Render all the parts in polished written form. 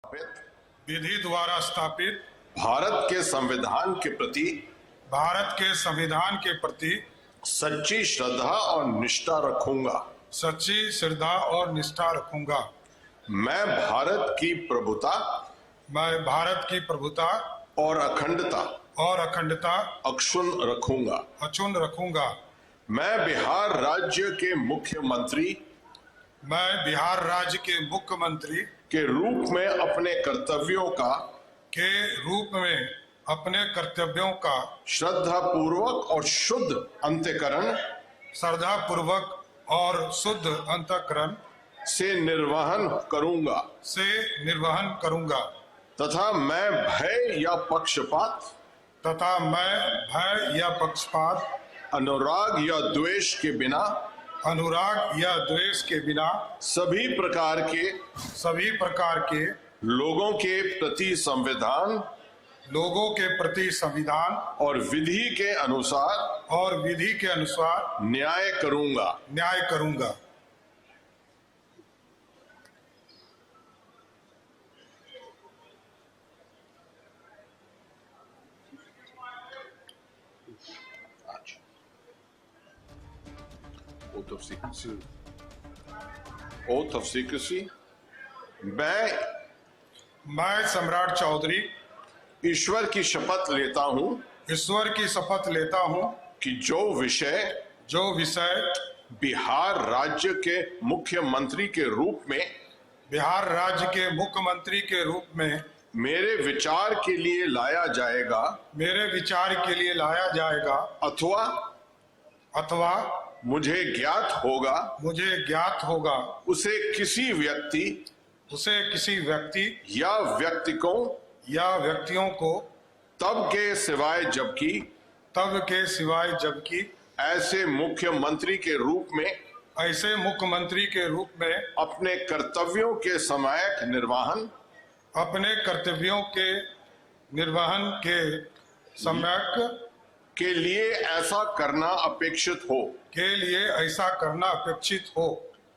विधि द्वारा स्थापित भारत के संविधान के प्रति सच्ची श्रद्धा और निष्ठा रखूंगा। सच्ची श्रद्धा और निष्ठा रखूंगा। मैं भारत की प्रभुता और अखंडता अक्षुण्ण रखूंगा। मैं बिहार राज्य के मुख्यमंत्री के रूप में अपने कर्तव्यों का श्रद्धा पूर्वक और शुद्ध अंतःकरण से निर्वहन करूंगा तथा मैं भय या पक्षपात अनुराग या द्वेष के बिना सभी प्रकार के लोगों के प्रति संविधान और विधि के अनुसार न्याय करूंगा। Oath of secrecy। मैं सम्राट चौधरी ईश्वर की शपथ लेता हूं कि जो विषय बिहार राज्य के मुख्यमंत्री के रूप में मेरे विचार के लिए लाया जाएगा अथवा मुझे ज्ञात होगा उसे किसी व्यक्ति या व्यक्तियों को तब के सिवाय जबकि ऐसे मुख्यमंत्री के रूप में अपने कर्तव्यों के समयक निर्वहन के लिए ऐसा करना अपेक्षित हो।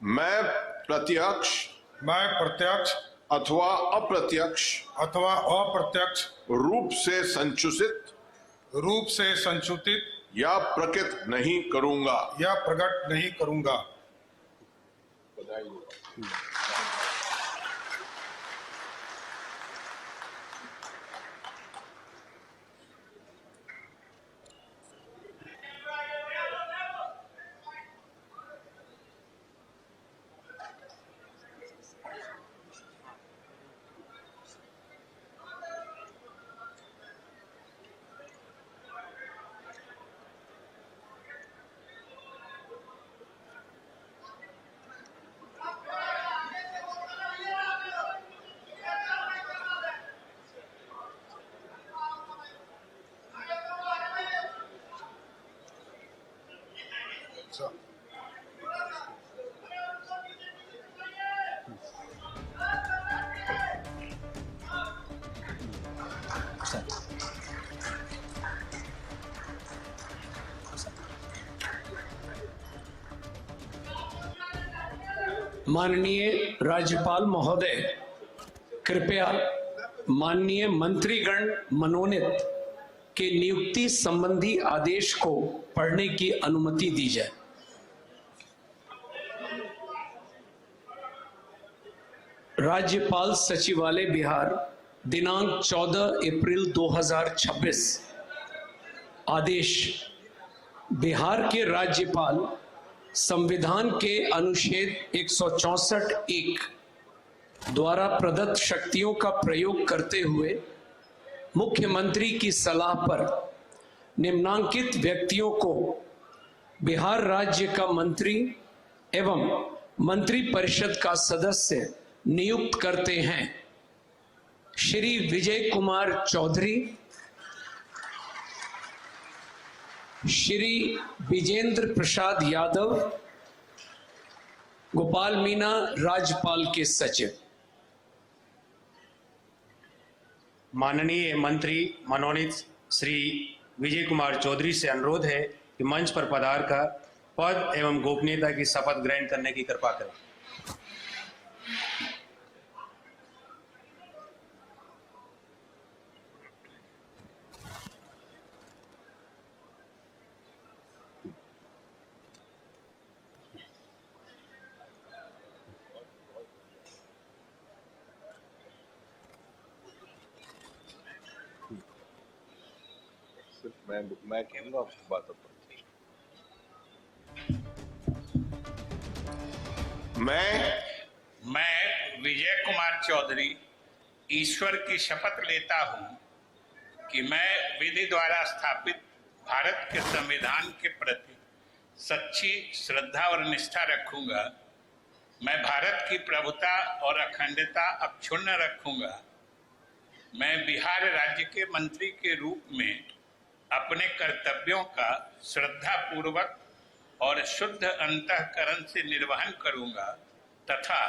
मैं प्रत्यक्ष अथवा अप्रत्यक्ष रूप से संचुतित या प्रकट नहीं करूंगा। माननीय राज्यपाल महोदय, कृपया माननीय मंत्रीगण मनोनीत के नियुक्ति संबंधी आदेश को पढ़ने की अनुमति दी जाए। राज्यपाल सचिवालय बिहार, दिनांक 14 अप्रैल 2026। आदेश। बिहार के राज्यपाल संविधान के अनुच्छेद 164(1) द्वारा प्रदत्त शक्तियों का प्रयोग करते हुए मुख्यमंत्री की सलाह पर निम्नांकित व्यक्तियों को बिहार राज्य का मंत्री एवं मंत्रिपरिषद का सदस्य नियुक्त करते हैं। श्री विजय कुमार चौधरी, श्री विजेंद्र प्रसाद यादव, गोपाल मीना राज्यपाल के सचिव। माननीय मंत्री मनोनीत श्री विजय कुमार चौधरी से अनुरोध है कि मंच पर पधार कर पद एवं गोपनीयता की शपथ ग्रहण करने की कृपा करें। मैं कहूँगा उसके बाद अब मैं विजय कुमार चौधरी ईश्वर की शपथ लेता हूं कि मैं विधि द्वारा स्थापित भारत के संविधान के प्रति सच्ची श्रद्धा और निष्ठा रखूंगा। मैं भारत की प्रभुता और अखंडता अक्षुण्ण रखूंगा। मैं बिहार राज्य के मंत्री के रूप में अपने कर्तव्यों का श्रद्धापूर्वक और शुद्ध अंतःकरण से निर्वहन करूंगा तथा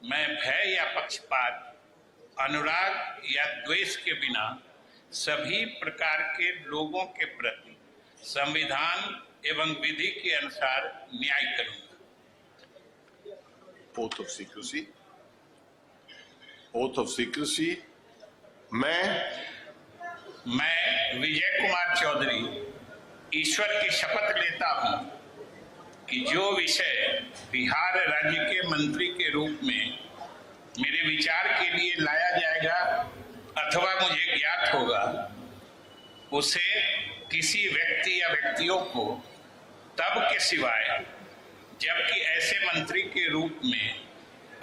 मैं भय या पक्षपात, अनुराग या द्वेष के बिना सभी प्रकार के लोगों के प्रति संविधान एवं विधि के अनुसार न्याय करूंगा। Oath of secrecy. Oath of secrecy. मैं विजय कुमार चौधरी ईश्वर की शपथ लेता हूं कि जो विषय बिहार राज्य के मंत्री के रूप में मेरे विचार के लिए लाया जाएगा अथवा मुझे ज्ञात होगा, उसे किसी व्यक्ति या व्यक्तियों को तब के सिवाय जबकि ऐसे मंत्री के रूप में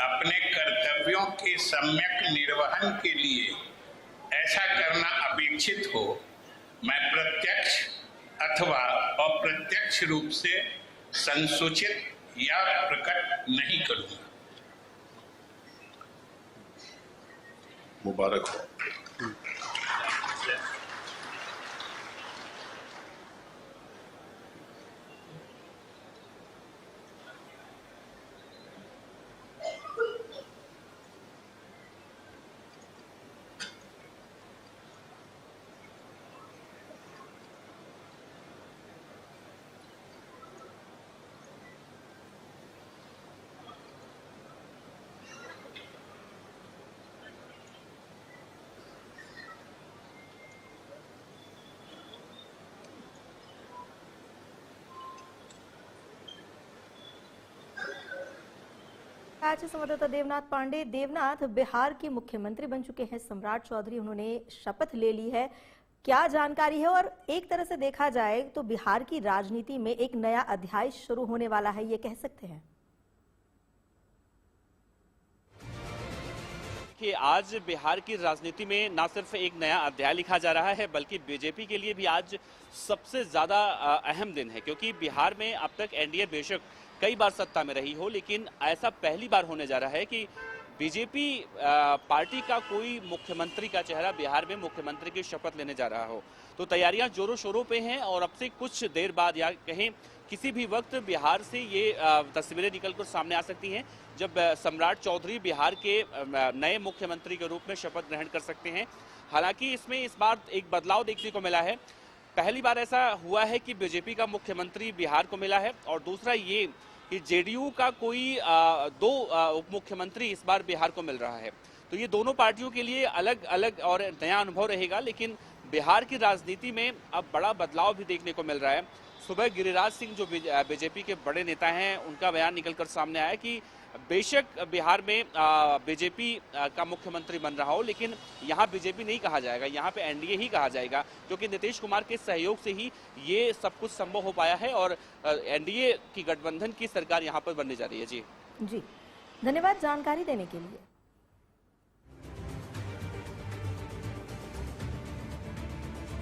अपने कर्तव्यों के सम्यक निर्वहन के लिए ऐसा करना अपेक्षित हो, मैं प्रत्यक्ष अथवा अप्रत्यक्ष रूप से संसूचित या प्रकट नहीं करूंगा। मुबारक हो। आज संवाददाता देवनाथ पांडे। देवनाथ, बिहार के मुख्यमंत्री बन चुके हैं सम्राट चौधरी, उन्होंने शपथ ले ली है, क्या जानकारी है? और एक तरह से देखा जाए तो बिहार की राजनीति में एक नया अध्याय शुरू होने वाला है, ये कह सकते हैं? कि आज बिहार की राजनीति में ना सिर्फ एक नया अध्याय लिखा जा रहा है बल्कि बीजेपी के लिए भी आज सबसे ज्यादा अहम दिन है, क्योंकि बिहार में अब तक एनडीए बेशक कई बार सत्ता में रही हो, लेकिन ऐसा पहली बार होने जा रहा है कि बीजेपी पार्टी का कोई मुख्यमंत्री का चेहरा बिहार में मुख्यमंत्री की शपथ लेने जा रहा हो। तो तैयारियां जोरों शोरों पे हैं और अब से कुछ देर बाद या कहें किसी भी वक्त बिहार से ये तस्वीरें निकलकर सामने आ सकती हैं जब सम्राट चौधरी बिहार के नए मुख्यमंत्री के रूप में शपथ ग्रहण कर सकते हैं। हालांकि इसमें इस बार एक बदलाव देखने को मिला है। पहली बार ऐसा हुआ है कि बीजेपी का मुख्यमंत्री बिहार को मिला है, और दूसरा ये कि जेडीयू का कोई दो उप मुख्यमंत्री इस बार बिहार को मिल रहा है। तो ये दोनों पार्टियों के लिए अलग अलग और नया अनुभव रहेगा, लेकिन बिहार की राजनीति में अब बड़ा बदलाव भी देखने को मिल रहा है। सुबह गिरिराज सिंह जो बीजेपी के बड़े नेता हैं, उनका बयान निकलकर सामने आया कि बेशक बिहार में बीजेपी का मुख्यमंत्री बन रहा हो, लेकिन यहाँ बीजेपी नहीं कहा जाएगा, यहाँ पे एनडीए ही कहा जाएगा, क्योंकि नीतीश कुमार के सहयोग से ही ये सब कुछ संभव हो पाया है और एनडीए की गठबंधन की सरकार यहाँ पर बनने जा रही है। जी धन्यवाद जानकारी देने के लिए।